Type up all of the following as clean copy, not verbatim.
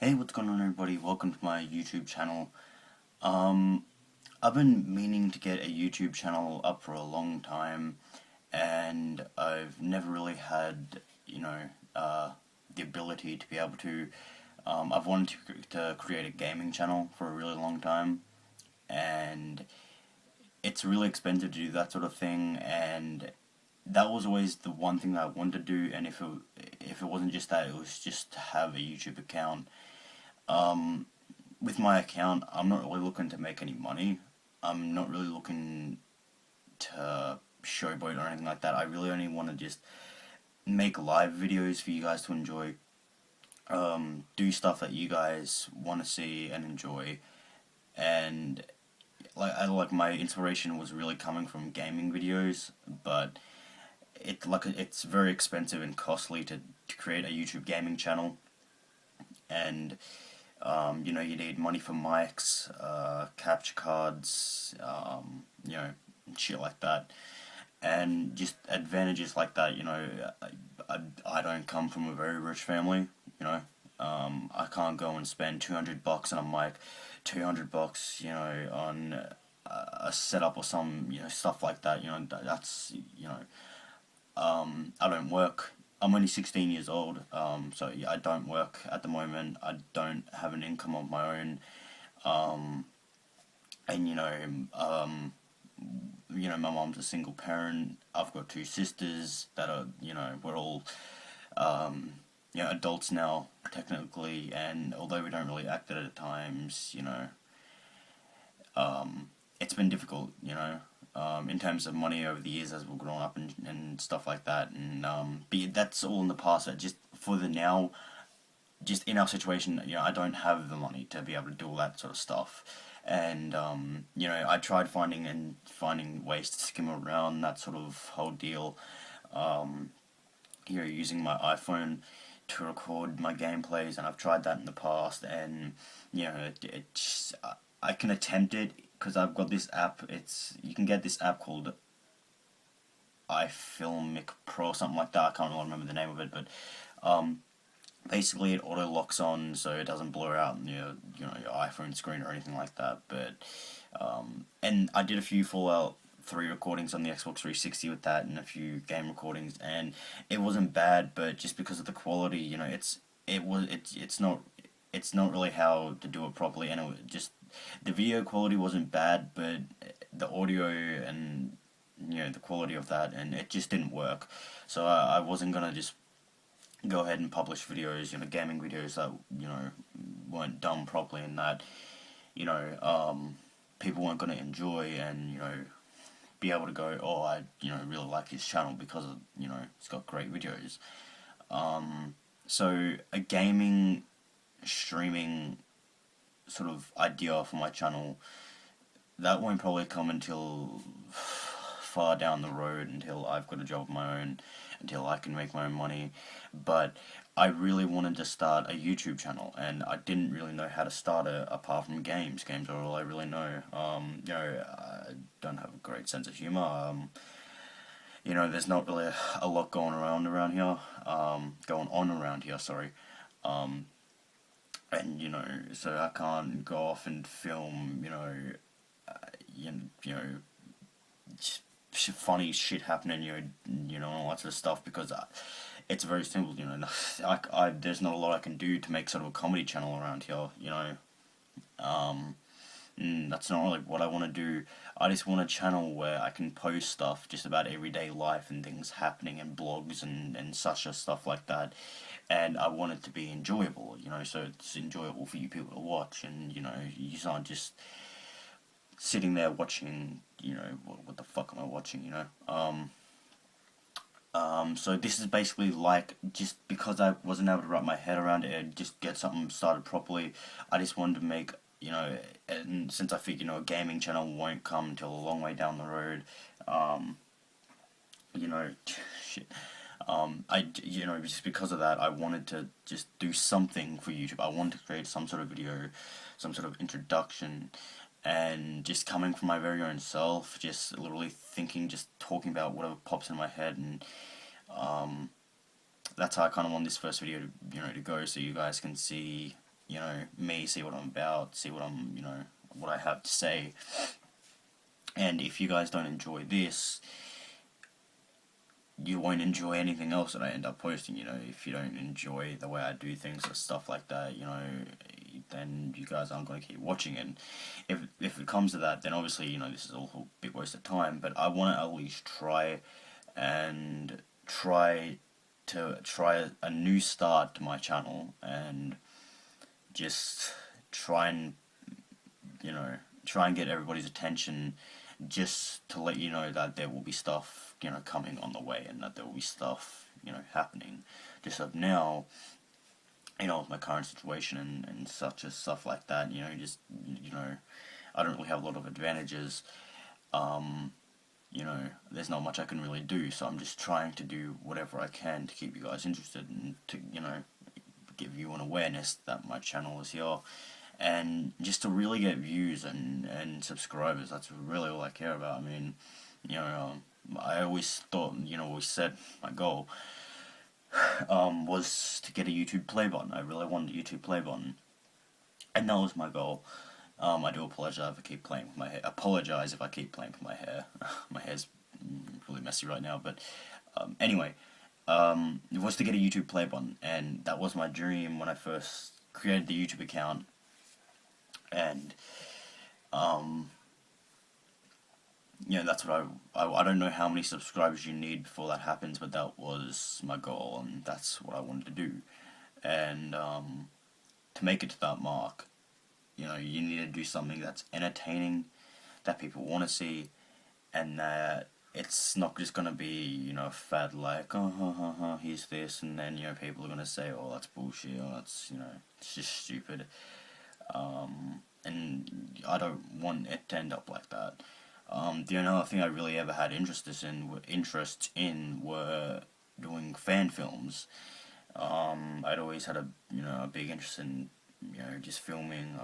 Hey, what's going on everybody? Welcome to my YouTube channel. Um, I've been meaning to get a YouTube channel up for a long time, and I've never really had, the ability to be able to. I've wanted to create a gaming channel for a really long time, and it's really expensive to do that sort of thing, and that was always the one thing that I wanted to do, and if it wasn't just that, it was just to have a YouTube account. Um, with my account, I'm not really looking to make any money. I'm not really looking to showboat or anything like that. I really only want to just make live videos for you guys to enjoy. Do stuff that you guys want to see and enjoy, and like my inspiration was really coming from gaming videos, but it's very expensive and costly to create a YouTube gaming channel, and you need money for mics, capture cards, shit like that, and just advantages like that. I don't come from a very rich family. You know, I can't go and spend $200 on a mic, $200, on a setup or some stuff like that. That's I don't work. I'm only 16 years old, so yeah, I don't work at the moment. I don't have an income of my own, um, and my mom's a single parent. I've got two sisters that are, we're all, adults now technically, and although we don't really act it at times, it's been difficult, in terms of money over the years as we've grown up and stuff like that. And but that's all in the past. Just for the now, just in our situation, I don't have the money to be able to do all that sort of stuff. And I tried finding ways to skim around that sort of whole deal. Um, using my iPhone to record my gameplays, and I've tried that in the past, and I can attempt it because I've got this app. You can get this app called iFilmic Pro, something like that. I can't really remember the name of it, but basically it auto locks on so it doesn't blur out your iPhone screen or anything like that. But and I did a few Fallout 3 recordings on the Xbox 360 with that, and a few game recordings, and it wasn't bad. But just because of the quality, it's not really how to do it properly, and the video quality wasn't bad, but the audio and the quality of that, and it just didn't work. So I wasn't gonna just go ahead and publish videos, gaming videos that weren't done properly, and that people weren't gonna enjoy, and be able to go, oh, I really like his channel because of it's got great videos. So a gaming streaming sort of idea for my channel, that won't probably come until far down the road, until I've got a job of my own, until I can make my own money. But I really wanted to start a YouTube channel, and I didn't really know how to start it apart from games. Games are all I really know. I don't have a great sense of humor. There's not really a lot around here. Going on around here, sorry. Um, and so I can't go off and film, funny shit happening, all that sort of stuff, because it's very simple, there's not a lot I can do to make sort of a comedy channel around here, um, that's not really what I want to do. I just want a channel where I can post stuff just about everyday life and things happening, and blogs and such a stuff like that. And I want it to be enjoyable, so it's enjoyable for you people to watch, and you aren't just sitting there watching, what the fuck am I watching, so this is basically like, just because I wasn't able to wrap my head around it and just get something started properly, I just wanted to make, and since I think, a gaming channel won't come until a long way down the road, shit. Just because of that, I wanted to just do something for YouTube. I wanted to create some sort of video, some sort of introduction, and just coming from my very own self, just literally thinking, just talking about whatever pops in my head, and that's how I kind of want this first video to go, so you guys can see, me, see what I'm about, see what what I have to say. And if you guys don't enjoy this, you won't enjoy anything else that I end up posting. If you don't enjoy the way I do things or stuff like that, then you guys aren't going to keep watching it. If it comes to that, then obviously, this is all a big waste of time. But I want to at least try a new start to my channel, and just try and get everybody's attention, just to let you know that there will be stuff coming on the way, and that there will be stuff happening. Just of now, with my current situation and such as stuff like that, I don't really have a lot of advantages. There's not much I can really do, so I'm just trying to do whatever I can to keep you guys interested, and to give you an awareness that my channel is here, and just to really get views and subscribers. That's really all I care about. I mean, I always thought, always said my goal was to get a YouTube play button. I really wanted a YouTube play button, and that was my goal. I do apologize if I keep playing with my hair. Apologize if I keep playing with my hair. My hair's really messy right now, but anyway, it was to get a YouTube play button, and that was my dream when I first created the YouTube account. And that's what I don't know how many subscribers you need before that happens, but that was my goal, and that's what I wanted to do. And to make it to that mark, you need to do something that's entertaining, that people want to see, and that it's not just going to be, a fad like, here's this, and then, people are going to say, oh, that's bullshit, or that's, it's just stupid. And I don't want it to end up like that. The only other thing I really ever had interest in were doing fan films. I'd always had a big interest in just filming,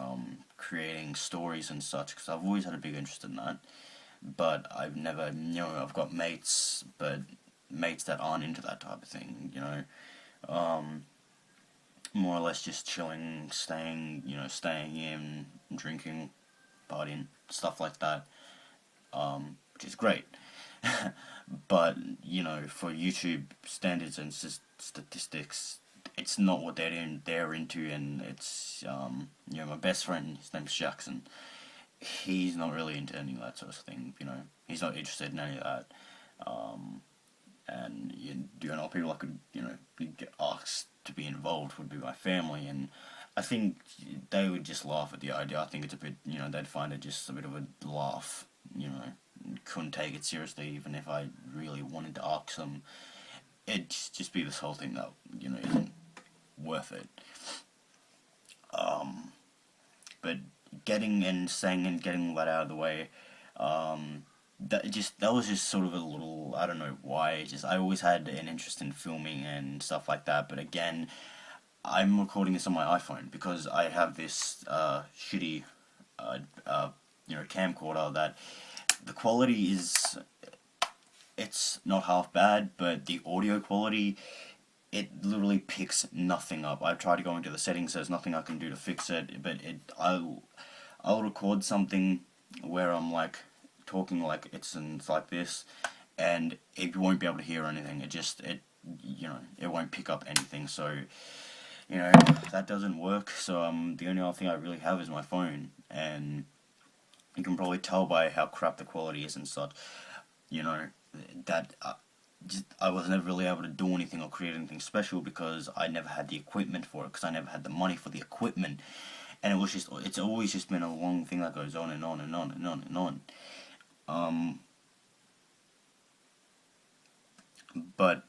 creating stories and such, because I've always had a big interest in that. But I've never, I've got mates, but mates that aren't into that type of thing. More or less just chilling, staying in, drinking, partying, stuff like that, which is great. But, for YouTube standards and statistics, it's not what they're into, and it's, my best friend, his name's Jackson, he's not really into any of that sort of thing, he's not interested in any of that. And people I could get asked to be involved would be my family, and I think they would just laugh at the idea. I think it's a bit, they'd find it just a bit of a laugh, couldn't take it seriously even if I really wanted to ask them. It'd just be this whole thing that, isn't worth it. But getting and saying and getting that out of the way, that was just sort of a little, I don't know why, I always had an interest in filming and stuff like that, but again, I'm recording this on my iPhone because I have this shitty camcorder that the quality it's not half bad, but the audio quality, it literally picks nothing up. I've tried to go into the settings, there's nothing I can do to fix it, but I'll record something where I'm like talking like it's like this, and it won't be able to hear anything. It won't pick up anything. So that doesn't work. So the only other thing I really have is my phone, and you can probably tell by how crap the quality is and such. That I was never really able to do anything or create anything special because I never had the equipment for it, because I never had the money for the equipment, and it's always just been a long thing that goes on and on and on and on and on. But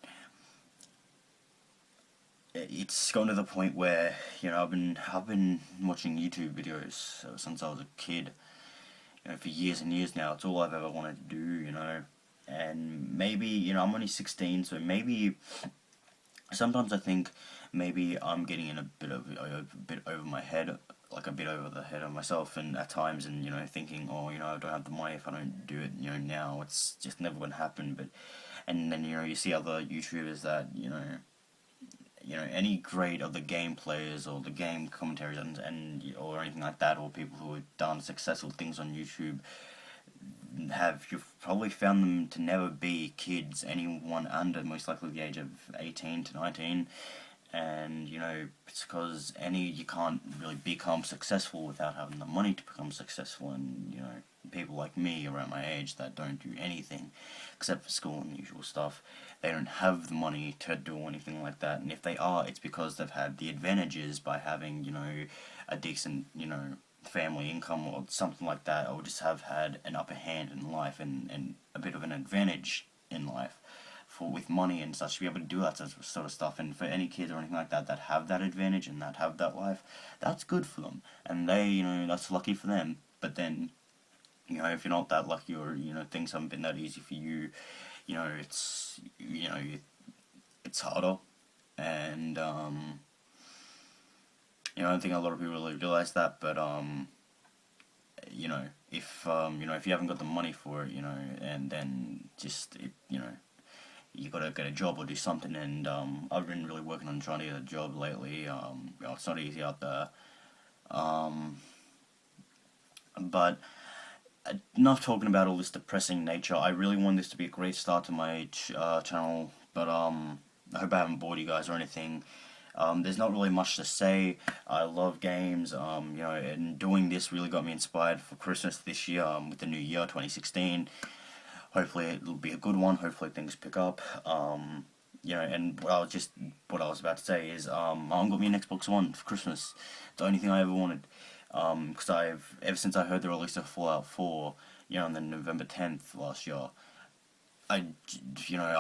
it's gotten to the point where I've been watching YouTube videos since I was a kid, for years and years now. It's all I've ever wanted to do, and maybe I'm only 16, so maybe sometimes I think maybe I'm getting in a bit over my head, like a bit over the head of myself, and at times, and thinking, oh, I don't have the money. If I don't do it, now, it's just never going to happen. And then you see other YouTubers that any grade of the game players or the game commentaries and or anything like that, or people who have done successful things on YouTube, you've probably found them to never be kids, anyone under most likely the age of 18 to 19. And it's because you can't really become successful without having the money to become successful. And people like me around my age that don't do anything except for school and the usual stuff, they don't have the money to do anything like that. And if they are, it's because they've had the advantages by having a decent family income or something like that, or just have had an upper hand in life and a bit of an advantage in life with money and such, to be able to do that sort of stuff. And for any kids or anything like that that have that advantage and that have that life, that's good for them, and they that's lucky for them. But then if you're not that lucky, or things haven't been that easy for you, it's it's harder. And I don't think a lot of people really realize that. But if you haven't got the money for it, and then just you gotta get a job or do something. And I've been really working on trying to get a job lately. It's not easy out there. But enough talking about all this depressing nature. I really want this to be a great start to my channel, but I hope I haven't bored you guys or anything. There's not really much to say. I love games, and doing this really got me inspired for Christmas this year, with the new year, 2016. Hopefully it'll be a good one. Hopefully things pick up. And what I was about to say is, Mum got me an Xbox One for Christmas. It's the only thing I ever wanted. Because ever since I heard the release of Fallout 4, on the November 10th last year, I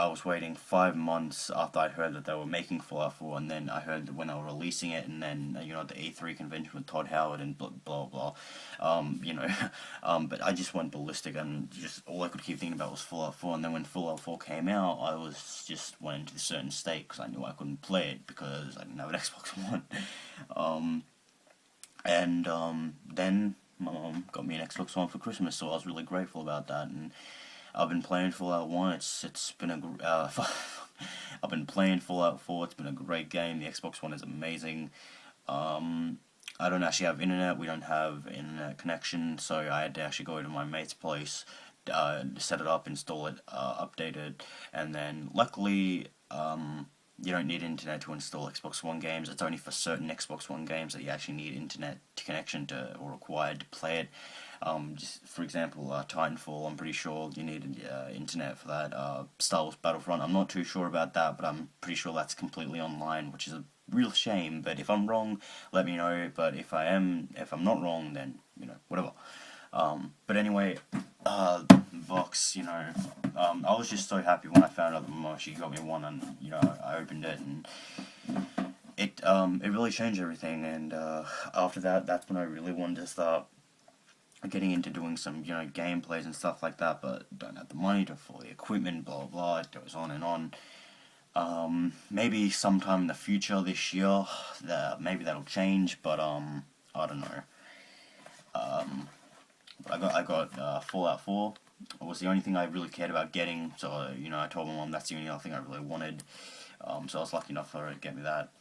was waiting 5 months after I heard that they were making Fallout 4, and then I heard that when they were releasing it, and then at the E3 convention with Todd Howard and blah blah blah. But I just went ballistic, and just all I could keep thinking about was Fallout 4. And then when Fallout 4 came out, I went into a certain state because I knew I couldn't play it because I didn't have an Xbox One. Then my mom got me an Xbox One for Christmas, so I was really grateful about that. And I've been playing Fallout 1. It's been I've been playing Fallout 4. It's been a great game. The Xbox One is amazing. I don't actually have internet. We don't have internet connection, so I had to actually go to my mate's place, set it up, install it, update it, and then luckily you don't need internet to install Xbox One games. It's only for certain Xbox One games that you actually need internet connection or required to play it. Just for example, Titanfall, I'm pretty sure you need internet for that. Star Wars Battlefront, I'm not too sure about that, but I'm pretty sure that's completely online, which is a real shame. But if I'm wrong, let me know. But if I'm not wrong, then whatever. But anyway, Vox, I was just so happy when I found out that Mama, she got me one, and I opened it, and it really changed everything. And after that, that's when I really wanted to start getting into doing some gameplays and stuff like that, but don't have the money to for the equipment, blah blah. It goes on and on. Maybe sometime in the future this year, maybe that'll change, but I don't know. I got Fallout 4. It was the only thing I really cared about getting, so I told my mom that's the only other thing I really wanted. So I was lucky enough for her to get me that.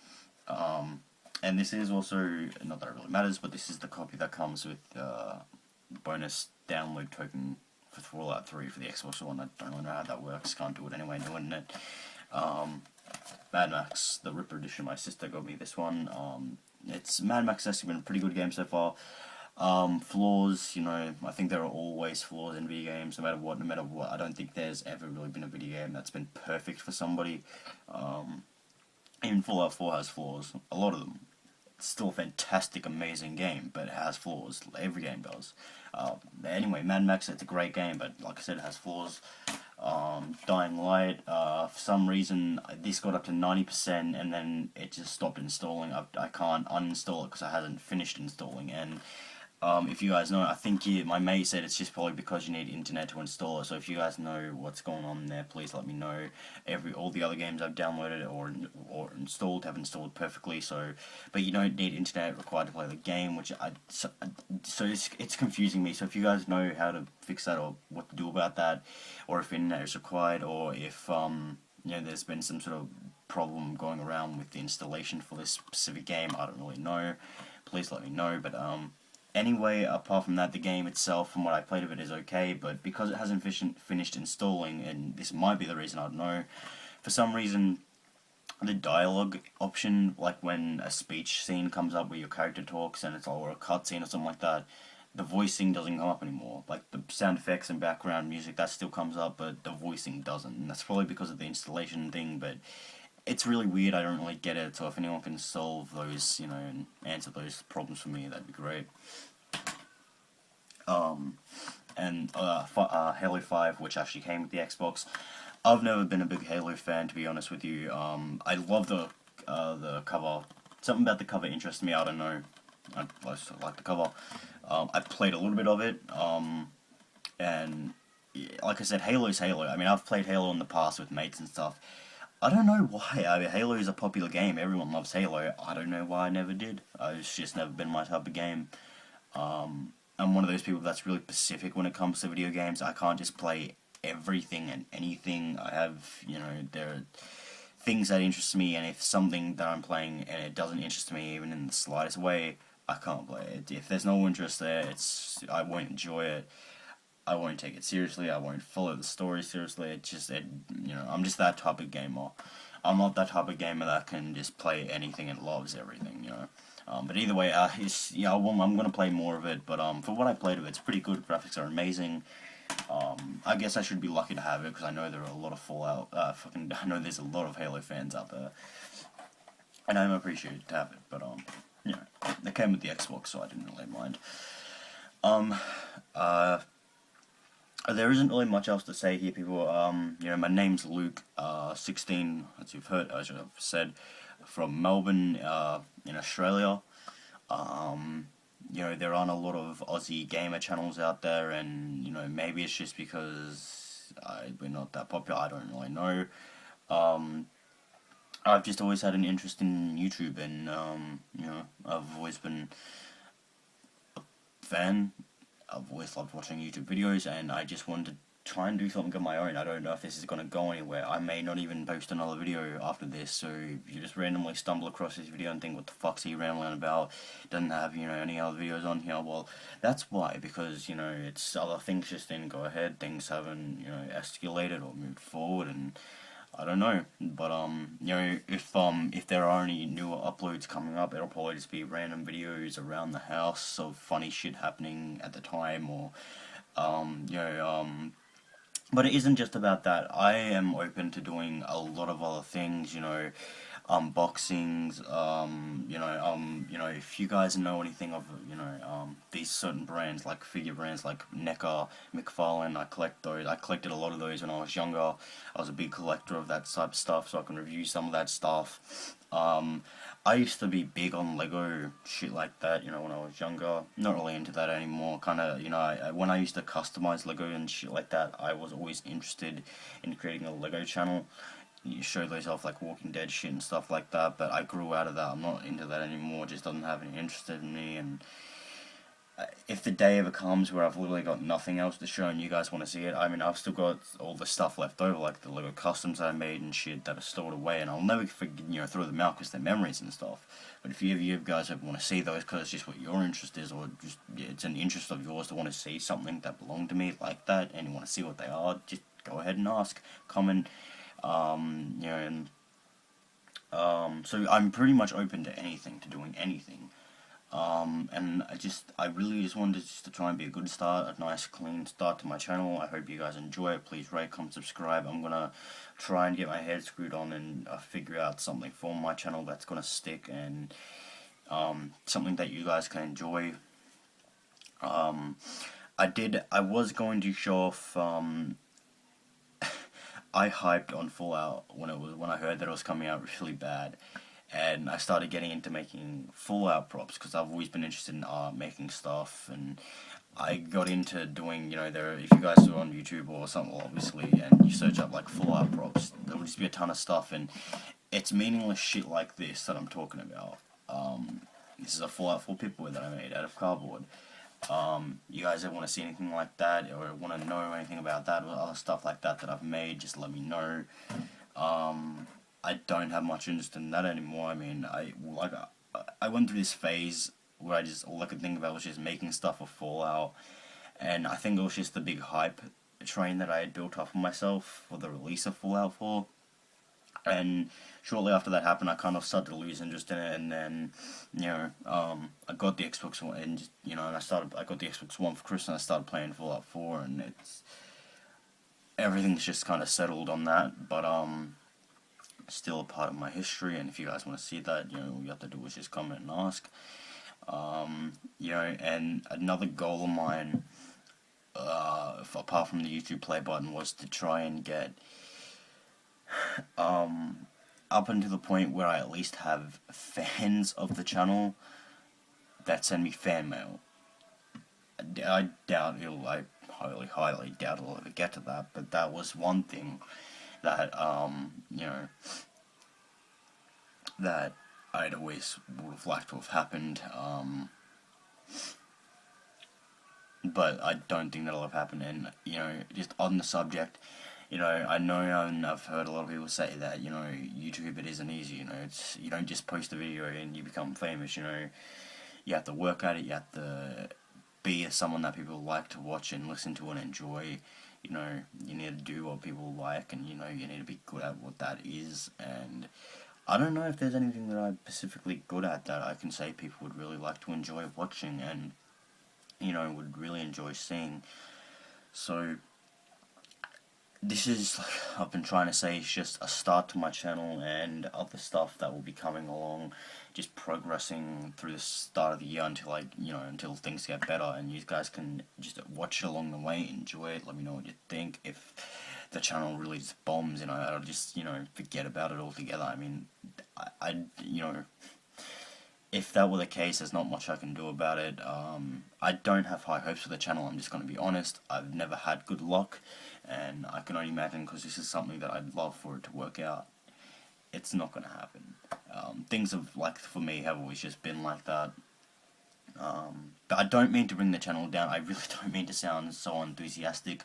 And this is also, not that it really matters, but this is the copy that comes with bonus download token for Fallout 3 for the Xbox One. I don't really know how that works. Can't do it anyway, no internet. Mad Max, the Ripper Edition. My sister got me this one. Mad Max has been a pretty good game so far. Flaws, I think there are always flaws in video games, no matter what. I don't think there's ever really been a video game that's been perfect for somebody. Even Fallout 4 has flaws, a lot of them. It's still a fantastic, amazing game, but it has flaws. Every game does. Anyway, Mad Max, it's a great game, but like I said, it has flaws. Dying Light, for some reason, this got up to 90%, and then it just stopped installing. I can't uninstall it because I hasn't finished installing. And if you guys know, I think my mate said it's just probably because you need internet to install it. So if you guys know what's going on there, please let me know. All the other games I've downloaded or installed have installed perfectly. But you don't need internet required to play the game, so it's confusing me. So if you guys know how to fix that or what to do about that, or if internet is required, or if there's been some sort of problem going around with the installation for this specific game. I don't really know. Please let me know. But anyway, apart from that, the game itself, from what I played of it, is okay. But because it hasn't finished installing, and this might be the reason, I don't know, for some reason the dialogue option, like when a speech scene comes up where your character talks and it's or a cutscene or something like that, the voicing doesn't come up anymore. Like the sound effects and background music, that still comes up, but the voicing doesn't. And that's probably because of the installation thing, but it's really weird. I don't really get it. So if anyone can solve those, and answer those problems for me, that'd be great. And Halo 5, which actually came with the Xbox. I've never been a big Halo fan, to be honest with you. I love the cover. Something about the cover interests me. I don't know. I just like the cover. I played a little bit of it. And like I said, Halo's Halo. I mean, I've played Halo in the past with mates and stuff. I don't know why. I mean, Halo is a popular game. Everyone loves Halo. I don't know why I never did. It's just never been my type of game. I'm one of those people that's really specific when it comes to video games. I can't just play everything and anything. I have, there are things that interest me, and if something that I'm playing and it doesn't interest me even in the slightest way, I can't play it. If there's no interest there, I won't enjoy it. I won't take it seriously. I won't follow the story seriously. I'm just that type of gamer. I'm not that type of gamer that can just play anything and loves everything, But either way, I'm gonna play more of it. But for what I played of it, it's pretty good. Graphics are amazing. I guess I should be lucky to have it because I know there are a lot of Fallout. I know there's a lot of Halo fans out there, and I'm appreciated to have it. But they came with the Xbox, so I didn't really mind. There isn't really much else to say here, people. My name's Luke, 16, as you've heard, as I've said, from Melbourne, in Australia. There aren't a lot of Aussie gamer channels out there, and, maybe it's just because we're not that popular, I don't really know. I've just always had an interest in YouTube, and, I've always been a fan. I've always loved watching YouTube videos, and I just wanted to try and do something of my own. I don't know if this is going to go anywhere. I may not even post another video after this, so if you just randomly stumble across this video and think, what the fuck's he rambling about, doesn't have, any other videos on here, well, that's why, because, it's other things just didn't go ahead, things haven't, escalated or moved forward, and I don't know, but if there are any newer uploads coming up, it'll probably just be random videos around the house of funny shit happening at the time, or but it isn't just about that. I am open to doing a lot of other things, unboxings, if you guys know anything of, these certain brands, like figure brands like NECA, McFarlane, I collect those. I collected a lot of those when I was younger. I was a big collector of that type of stuff, so I can review some of that stuff. I used to be big on Lego shit like that, when I was younger. Not really into that anymore. Kind of, when I used to customize Lego and shit like that, I was always interested in creating a Lego channel. You show those off like Walking Dead shit and stuff like that, but I grew out of that. I'm not into that anymore. It just doesn't have any interest in me, and if the day ever comes where I've literally got nothing else to show and you guys want to see it, I mean, I've still got all the stuff left over, like the Lego customs that I made and shit that are stored away, and I'll never forget, throw them out because they're memories and stuff. But if you guys ever want to see those because it's just what your interest is, or just it's an interest of yours to want to see something that belonged to me like that, and you want to see what they are, just go ahead and ask, comment, so I'm pretty much open to anything, to doing anything. And I really just wanted to try and be a good start, a nice clean start to my channel. I hope you guys enjoy it. Please rate, comment, subscribe. I'm gonna try and get my head screwed on and figure out something for my channel that's gonna stick, and something that you guys can enjoy. I was going to show off, I hyped on Fallout when I heard that it was coming out really bad, and I started getting into making Fallout props because I've always been interested in making stuff, and I got into doing, if you guys do it on YouTube or something, obviously, and you search up like Fallout props, there will just be a ton of stuff, and it's meaningless shit like this that I'm talking about. This is a Fallout 4 Pip-Boy that I made out of cardboard. You guys ever want to see anything like that, or want to know anything about that, or other stuff like that that I've made, just let me know. I don't have much interest in that anymore. I mean, I went through this phase where all I could think about was just making stuff for Fallout, and I think it was just the big hype train that I had built up for myself for the release of Fallout 4. And shortly after that happened, I kind of started to lose interest in it, and then, I got the Xbox One, and I got the Xbox One for Christmas, and I started playing Fallout 4, and everything's just kind of settled on that, but still a part of my history, and if you guys want to see that, all you have to do is just comment and ask. And another goal of mine, apart from the YouTube play button, was to try and get up until the point where I at least have fans of the channel that send me fan mail. I highly doubt it'll ever get to that, but that was one thing that, that I'd always would have liked to have happened, but I don't think that'll have happened. And, just on the subject, I know, and I've heard a lot of people say that, YouTube, it isn't easy, you don't just post a video and you become famous, you have to work at it, you have to be someone that people like to watch and listen to and enjoy, you need to do what people like, and, you need to be good at what that is, and I don't know if there's anything that I'm specifically good at that I can say people would really like to enjoy watching and, would really enjoy seeing. So this is, like I've been trying to say, it's just a start to my channel and other stuff that will be coming along, just progressing through the start of the year until until things get better, and you guys can just watch it along the way, enjoy it, let me know what you think. If the channel really just bombs, I'll just, forget about it altogether. I mean, if that were the case, there's not much I can do about it. I don't have high hopes for the channel, I'm just going to be honest. I've never had good luck, and I can only imagine, because this is something that I'd love for it to work out, it's not going to happen. Things have, for me, have always just been like that. But I don't mean to bring the channel down, I really don't mean to sound so enthusiastic.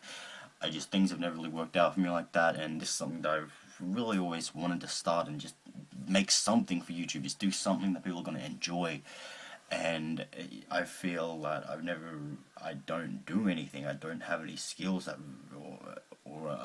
Things have never really worked out for me like that, and this is something that I've really always wanted to start and just make something for YouTube, just do something that people are going to enjoy. And I feel that I don't do anything, I don't have any skills that, or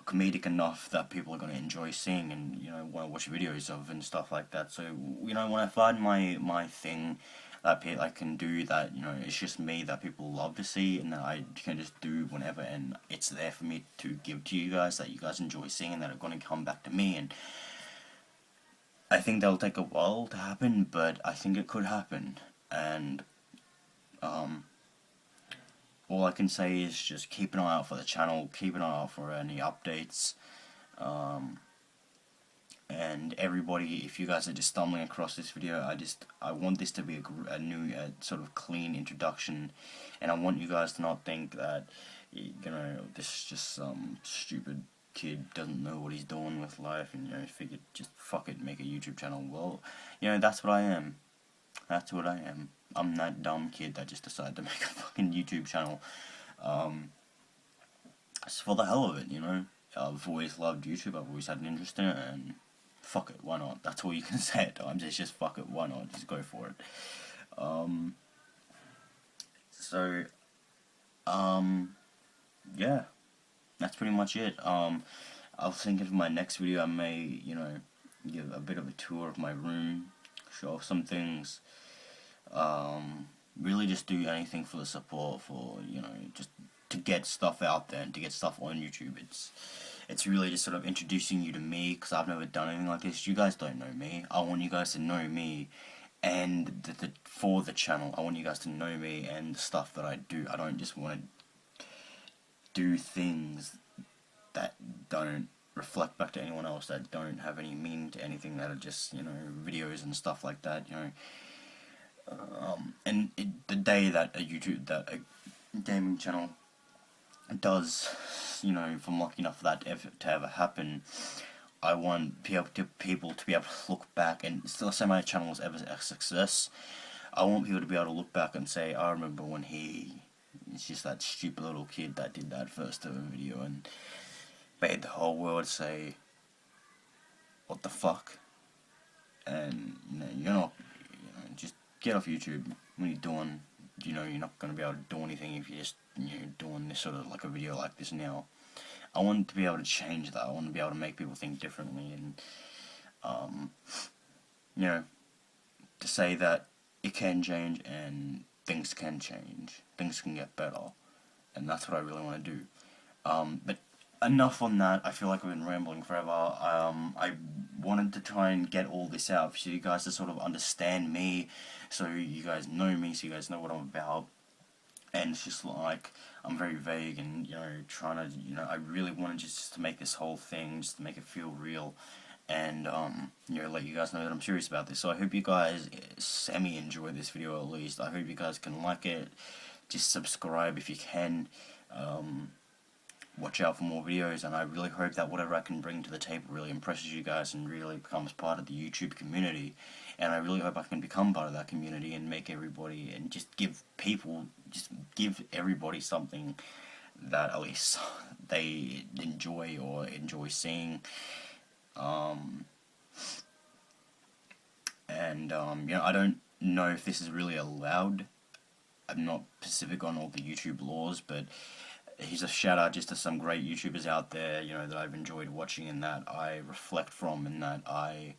comedic enough that people are going to enjoy seeing and, want to watch videos of and stuff like that. So, when I find my thing that I can do that, it's just me that people love to see, and that I can just do whenever, and it's there for me to give to you guys, that you guys enjoy seeing, and that are going to come back to me. And I think that'll take a while to happen, but I think it could happen. And all I can say is just keep an eye out for the channel, keep an eye out for any updates, and everybody, if you guys are just stumbling across this video, I want this to be a new, sort of clean introduction, and I want you guys to not think that, this is just some stupid kid doesn't know what he's doing with life, and, figured just fuck it, make a YouTube channel. Well, that's what I am. That's what I am. I'm that dumb kid that just decided to make a fucking YouTube channel. It's for the hell of it, I've always loved YouTube, I've always had an interest in it, and fuck it, why not? That's all you can say at times, it's just fuck it, why not? Just go for it. Yeah, that's pretty much it. I was thinking for my next video, I may, give a bit of a tour of my room, show off some things, really just do anything for the support, for, just to get stuff out there and to get stuff on YouTube. It's really just sort of introducing you to me, because I've never done anything like this. You guys don't know me. I want you guys to know me, and for the channel, I want you guys to know me and the stuff that I do. I don't just want to do things that don't reflect back to anyone else, that don't have any meaning to anything, that are just, videos and stuff like that, and the day that a gaming channel does, if I'm lucky enough for that to ever happen, I want people to be able to look back, and still say my channel was ever a success, I want people to be able to look back and say, I remember when it's just that stupid little kid that did that first ever video and made the whole world say, what the fuck, and you're not, just get off YouTube. When you're doing, you're not gonna be able to do anything if you're just doing this sort of like a video like this now. I want to be able to change that. I want to be able to make people think differently, and um, to say that it can change and things can change, things can get better, and that's what I really want to do. But enough on that. I feel like I've been rambling forever. I wanted to try and get all this out for you guys to sort of understand me, so you guys know me, so you guys know what I'm about. And it's just like, I'm very vague, and trying to, I really wanted just to make this whole thing, just to make it feel real, and let you guys know that I'm serious about this. So I hope you guys semi enjoy this video at least. I hope you guys can like it. Just subscribe if you can. Watch out for more videos, and I really hope that whatever I can bring to the table really impresses you guys and really becomes part of the YouTube community. And I really hope I can become part of that community and make everybody, and just give everybody something that at least they enjoy or enjoy seeing. I don't know if this is really allowed. I'm not specific on all the YouTube laws, but here's a shout out just to some great YouTubers out there, that I've enjoyed watching and that I reflect from, and that I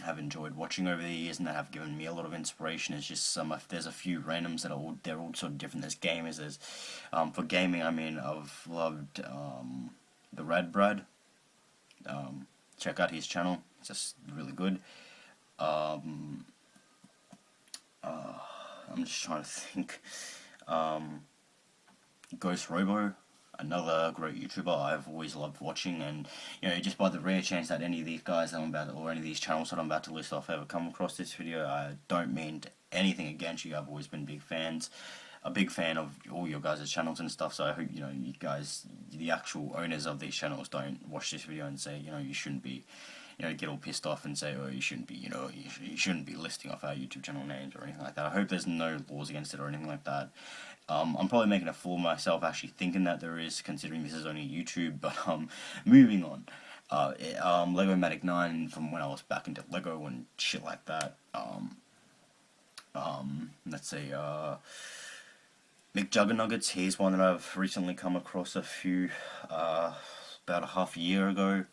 have enjoyed watching over the years, and that have given me a lot of inspiration. It's just there's a few randoms that they're all sort of different. There's gamers. There's for gaming, I've loved the Red Brad. Check out his channel. It's just really good. I'm just trying to think. Ghost Robo, another great YouTuber I've always loved watching, and just by the rare chance that any of these guys that I'm about to, or any of these channels that I'm about to list off ever come across this video, I don't mean anything against you. I've always been big fans. A big fan of all your guys' channels and stuff, so I hope you guys, the actual owners of these channels, don't watch this video and say you shouldn't be, get all pissed off and say, oh, you shouldn't be, you shouldn't be listing off our YouTube channel names or anything like that. I hope there's no laws against it or anything like that. I'm probably making a fool of myself actually thinking that there is, considering this is only YouTube, but moving on. Lego-Matic 9, from when I was back into Lego and shit like that. Let's see, McJuggernuggets, here's one that I've recently come across about a half a year ago.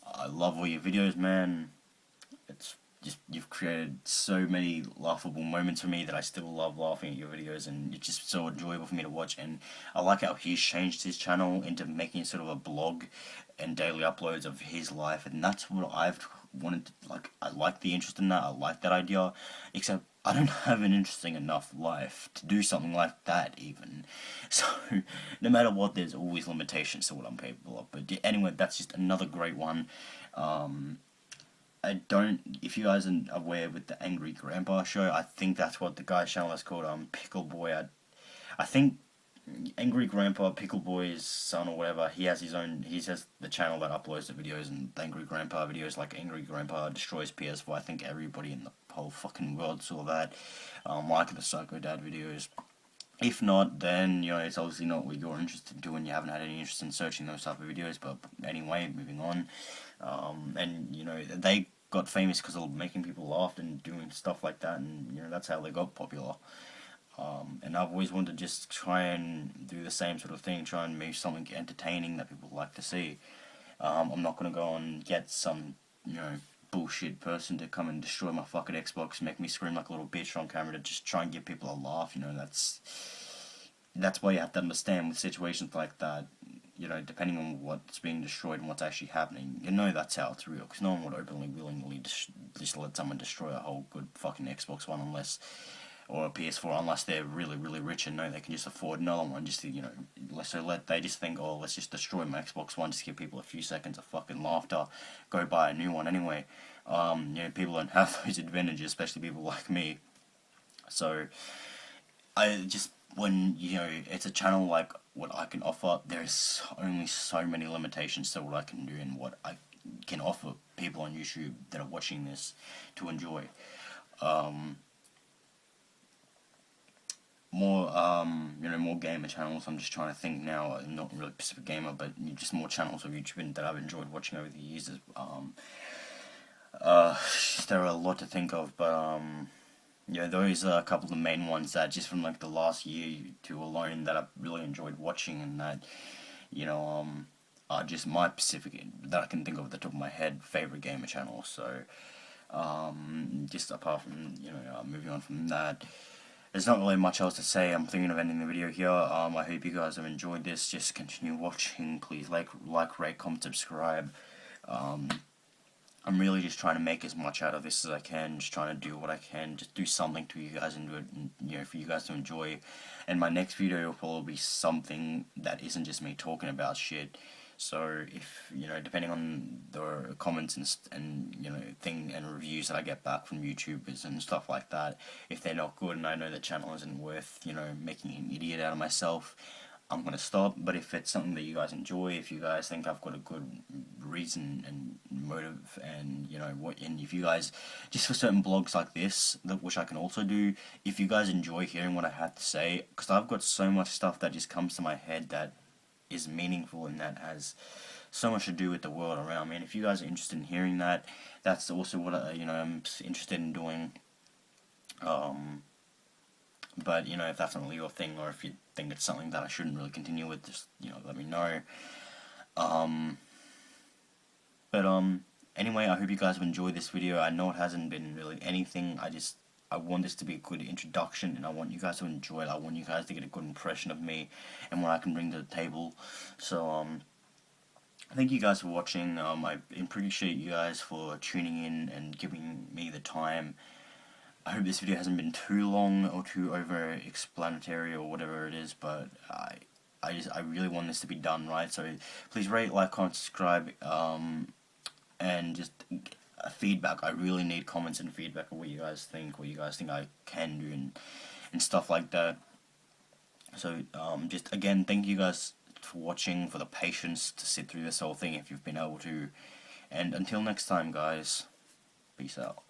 I love all your videos, man. It's just, you've created so many laughable moments for me that I still love laughing at your videos, and it's just so enjoyable for me to watch. And I like how he's changed his channel into making sort of a blog and daily uploads of his life, and that's what I've wanted to, like, I like the interest in that, I like that idea, except I don't have an interesting enough life to do something like that even. So, no matter what, there's always limitations to what I'm capable of. But anyway, that's just another great one. If you guys are aware with the Angry Grandpa show, I think that's what the guy's channel is called, Pickle Boy. I think Angry Grandpa, Pickle Boy's son or whatever, he has the channel that uploads the videos, and the Angry Grandpa videos, like Angry Grandpa Destroys PS4, I think everybody in the whole fucking world saw that. Like the Psycho Dad videos. If not, then, it's obviously not what you're interested in doing, you haven't had any interest in searching those type of videos, but anyway, moving on. And, they got famous because of making people laugh and doing stuff like that, and, that's how they got popular. And I've always wanted to just try and do the same sort of thing, try and make something entertaining that people like to see. I'm not going to go and get some, bullshit person to come and destroy my fucking Xbox, make me scream like a little bitch on camera to just try and give people a laugh. That's why you have to understand with situations like that, depending on what's being destroyed and what's actually happening, that's how it's real, because no one would openly, willingly just let someone destroy a whole good fucking Xbox One or a PS4, unless they're really, really rich and know they can just afford another one, just to, they just think, oh, let's just destroy my Xbox One, just give people a few seconds of fucking laughter, go buy a new one anyway. People don't have those advantages, especially people like me. So, when, it's a channel like what I can offer, there's only so many limitations to what I can do and what I can offer people on YouTube that are watching this to enjoy. more more gamer channels. I'm just trying to think now. I'm not really a Pacific gamer, but just more channels of YouTube that I've enjoyed watching over the years. There are a lot to think of, but yeah, those are a couple of the main ones that just from like the last year to alone that I've really enjoyed watching, and that you know are just my Pacific that I can think of at the top of my head favorite gamer channels. So just apart from moving on from that, there's not really much else to say. I'm thinking of ending the video here. I hope you guys have enjoyed this. Just continue watching. Please like, rate, comment, subscribe. I'm really just trying to make as much out of this as I can. Just trying to do what I can. Just do something to you guys and do it, for you guys to enjoy. And my next video will probably be something that isn't just me talking about shit. So if depending on the comments and thing and reviews that I get back from YouTubers and stuff like that, if they're not good and I know the channel isn't worth making an idiot out of myself, I'm gonna stop. But if it's something that you guys enjoy, if you guys think I've got a good reason and motive, and and if you guys just for certain blogs like this, which I can also do, if you guys enjoy hearing what I have to say, because I've got so much stuff that just comes to my head that is meaningful and that has so much to do with the world around me. And if you guys are interested in hearing that, that's also what I'm interested in doing. But if that's not really your thing, or if you think it's something that I shouldn't really continue with, just let me know. But anyway, I hope you guys have enjoyed this video. I know it hasn't been really anything. I want this to be a good introduction, and I want you guys to enjoy it. I want you guys to get a good impression of me and what I can bring to the table. So thank you guys for watching. I appreciate you guys for tuning in and giving me the time. I hope this video hasn't been too long or too over-explanatory or whatever it is, but I really want this to be done right. So please rate, like, comment, subscribe, and just feedback. I really need comments and feedback of what you guys think I can do, and stuff like that. So just again, thank you guys for watching, for the patience to sit through this whole thing if you've been able to, and until next time guys, peace out.